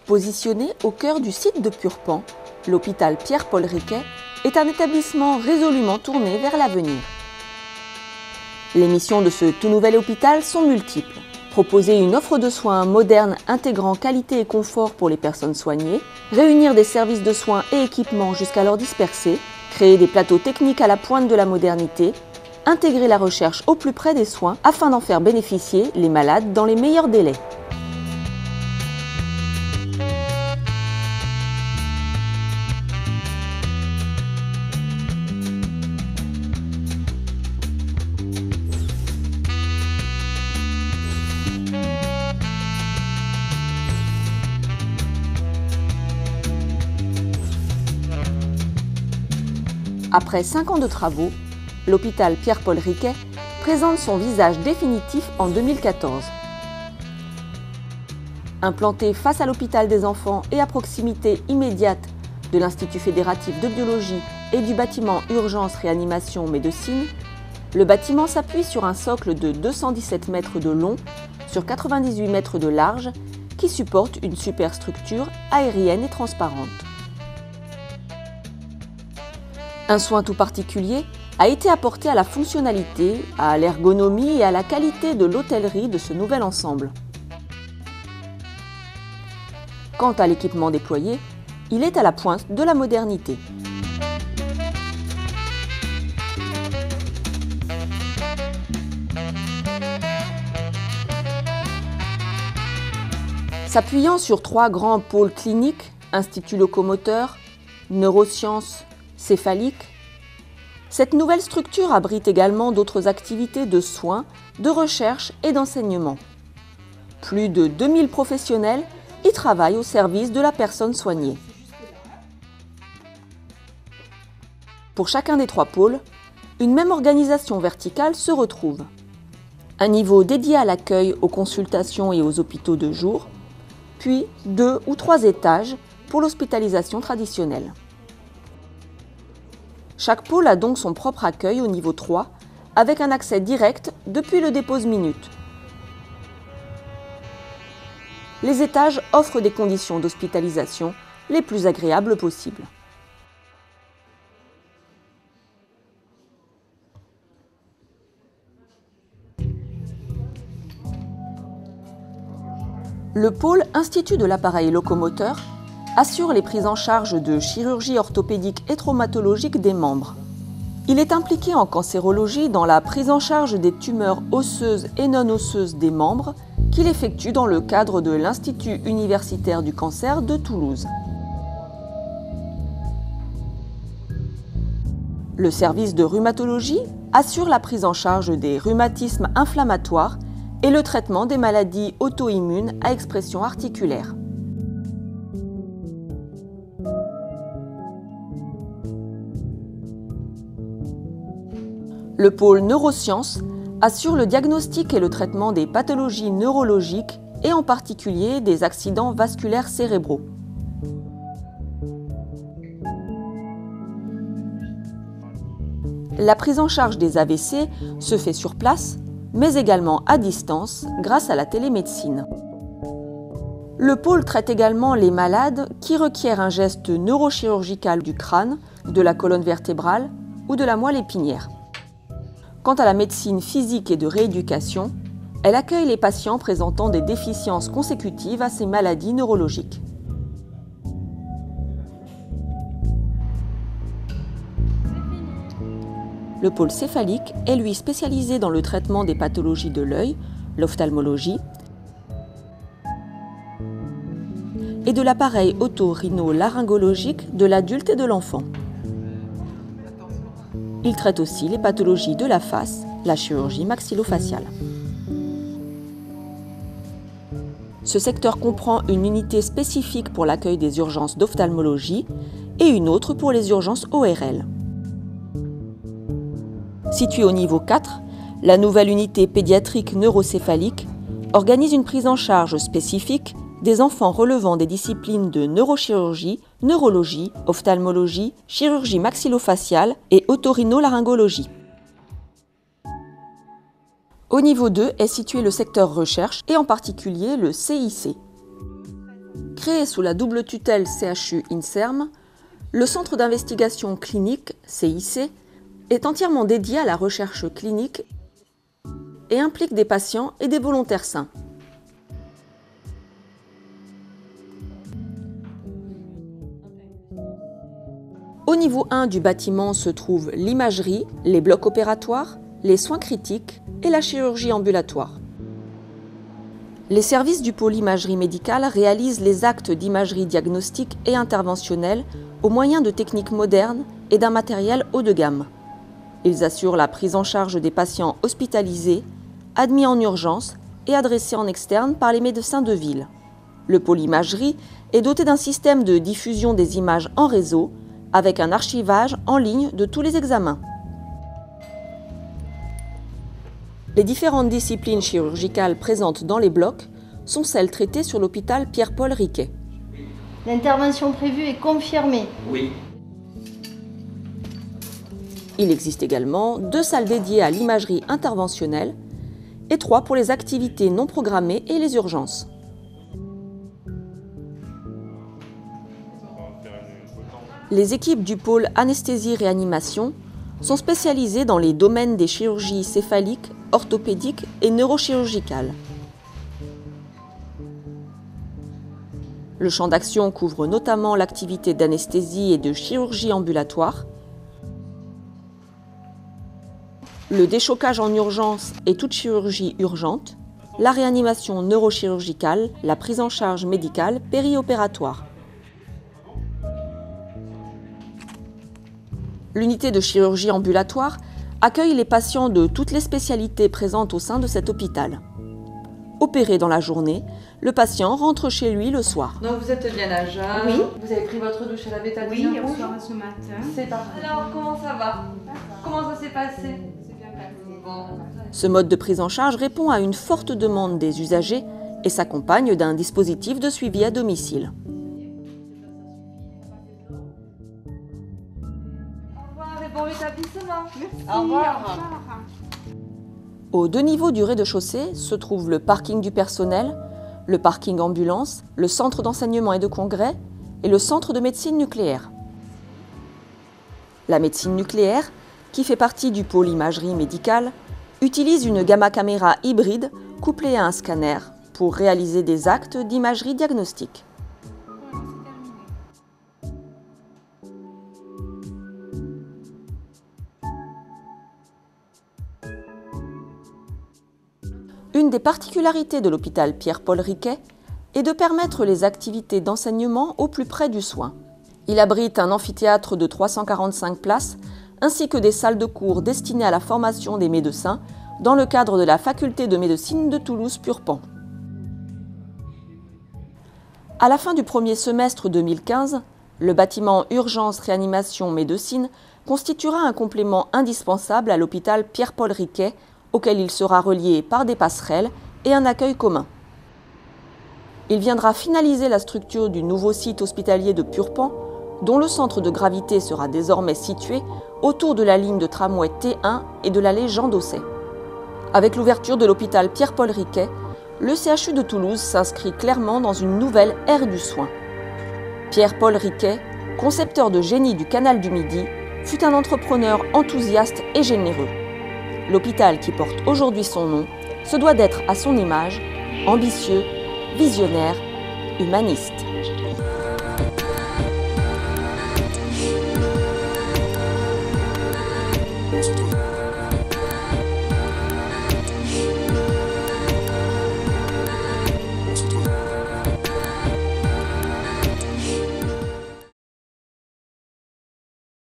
Positionné au cœur du site de Purpan, l'hôpital Pierre-Paul Riquet est un établissement résolument tourné vers l'avenir. Les missions de ce tout nouvel hôpital sont multiples. Proposer une offre de soins moderne intégrant qualité et confort pour les personnes soignées, réunir des services de soins et équipements jusqu'alors dispersés, créer des plateaux techniques à la pointe de la modernité, intégrer la recherche au plus près des soins afin d'en faire bénéficier les malades dans les meilleurs délais. Après 5 ans de travaux, l'hôpital Pierre-Paul Riquet présente son visage définitif en 2014. Implanté face à l'hôpital des enfants et à proximité immédiate de l'Institut fédératif de biologie et du bâtiment Urgence Réanimation Médecine, le bâtiment s'appuie sur un socle de 217 mètres de long sur 98 mètres de large qui supporte une superstructure aérienne et transparente. Un soin tout particulier a été apporté à la fonctionnalité, à l'ergonomie et à la qualité de l'hôtellerie de ce nouvel ensemble. Quant à l'équipement déployé, il est à la pointe de la modernité. S'appuyant sur 3 grands pôles cliniques, institut locomoteur, neurosciences, céphalique, cette nouvelle structure abrite également d'autres activités de soins, de recherche et d'enseignement. Plus de 2000 professionnels y travaillent au service de la personne soignée. Pour chacun des 3 pôles, une même organisation verticale se retrouve. Un niveau dédié à l'accueil, aux consultations et aux hôpitaux de jour, puis 2 ou 3 étages pour l'hospitalisation traditionnelle. Chaque pôle a donc son propre accueil au niveau 3, avec un accès direct depuis le dépose-minute. Les étages offrent des conditions d'hospitalisation les plus agréables possibles. Le pôle Institut de l'appareil locomoteur assure les prises en charge de chirurgie orthopédique et traumatologique des membres. Il est impliqué en cancérologie dans la prise en charge des tumeurs osseuses et non osseuses des membres qu'il effectue dans le cadre de l'Institut universitaire du cancer de Toulouse. Le service de rhumatologie assure la prise en charge des rhumatismes inflammatoires et le traitement des maladies auto-immunes à expression articulaire. Le pôle neurosciences assure le diagnostic et le traitement des pathologies neurologiques et en particulier des accidents vasculaires cérébraux. La prise en charge des AVC se fait sur place, mais également à distance grâce à la télémédecine. Le pôle traite également les malades qui requièrent un geste neurochirurgical du crâne, de la colonne vertébrale ou de la moelle épinière. Quant à la médecine physique et de rééducation, elle accueille les patients présentant des déficiences consécutives à ces maladies neurologiques. Le pôle céphalique est lui spécialisé dans le traitement des pathologies de l'œil, l'ophtalmologie, et de l'appareil otorhino-laryngologique de l'adulte et de l'enfant. Il traite aussi les pathologies de la face, la chirurgie maxillofaciale. Ce secteur comprend une unité spécifique pour l'accueil des urgences d'ophtalmologie et une autre pour les urgences ORL. Située au niveau 4, la nouvelle unité pédiatrique neurocéphalique organise une prise en charge spécifique des enfants relevant des disciplines de neurochirurgie, neurologie, ophtalmologie, chirurgie maxillofaciale et otorhino-laryngologie. Au niveau 2 est situé le secteur recherche et en particulier le CIC. Créé sous la double tutelle CHU-INSERM, le Centre d'investigation clinique, CIC, est entièrement dédié à la recherche clinique et implique des patients et des volontaires sains. Au niveau 1 du bâtiment se trouvent l'imagerie, les blocs opératoires, les soins critiques et la chirurgie ambulatoire. Les services du pôle imagerie médicale réalisent les actes d'imagerie diagnostique et interventionnelle au moyen de techniques modernes et d'un matériel haut de gamme. Ils assurent la prise en charge des patients hospitalisés, admis en urgence et adressés en externe par les médecins de ville. Le pôle imagerie est doté d'un système de diffusion des images en réseau avec un archivage en ligne de tous les examens. Les différentes disciplines chirurgicales présentes dans les blocs sont celles traitées sur l'hôpital Pierre-Paul Riquet. L'intervention prévue est confirmée. Oui. Il existe également 2 salles dédiées à l'imagerie interventionnelle et 3 pour les activités non programmées et les urgences. Les équipes du pôle anesthésie-réanimation sont spécialisées dans les domaines des chirurgies céphaliques, orthopédiques et neurochirurgicales. Le champ d'action couvre notamment l'activité d'anesthésie et de chirurgie ambulatoire, le déchocage en urgence et toute chirurgie urgente, la réanimation neurochirurgicale, la prise en charge médicale périopératoire. L'unité de chirurgie ambulatoire accueille les patients de toutes les spécialités présentes au sein de cet hôpital. Opéré dans la journée, le patient rentre chez lui le soir. Donc vous êtes bien à jeun. Oui. Vous avez pris votre douche à la bétadine. Oui, hier soir et ce matin. C'est parfait. Alors comment ça va? Comment ça s'est passé? C'est bien passé. Bon. Ce mode de prise en charge répond à une forte demande des usagers et s'accompagne d'un dispositif de suivi à domicile. Bon rétablissement. Merci. Au revoir. Aux 2 niveaux du rez-de-chaussée se trouvent le parking du personnel, le parking ambulance, le centre d'enseignement et de congrès et le centre de médecine nucléaire. La médecine nucléaire, qui fait partie du pôle imagerie médicale, utilise une gamma caméra hybride couplée à un scanner pour réaliser des actes d'imagerie diagnostique. Une des particularités de l'hôpital Pierre-Paul Riquet est de permettre les activités d'enseignement au plus près du soin. Il abrite un amphithéâtre de 345 places ainsi que des salles de cours destinées à la formation des médecins dans le cadre de la faculté de médecine de Toulouse-Purpan. À la fin du premier semestre 2015, le bâtiment Urgence Réanimation Médecine constituera un complément indispensable à l'hôpital Pierre-Paul Riquet auquel il sera relié par des passerelles et un accueil commun. Il viendra finaliser la structure du nouveau site hospitalier de Purpan, dont le centre de gravité sera désormais situé autour de la ligne de tramway T1 et de l'allée Jean Dosset. Avec l'ouverture de l'hôpital Pierre-Paul Riquet, le CHU de Toulouse s'inscrit clairement dans une nouvelle ère du soin. Pierre-Paul Riquet, concepteur de génie du canal du Midi, fut un entrepreneur enthousiaste et généreux. L'hôpital qui porte aujourd'hui son nom se doit d'être à son image, ambitieux, visionnaire, humaniste.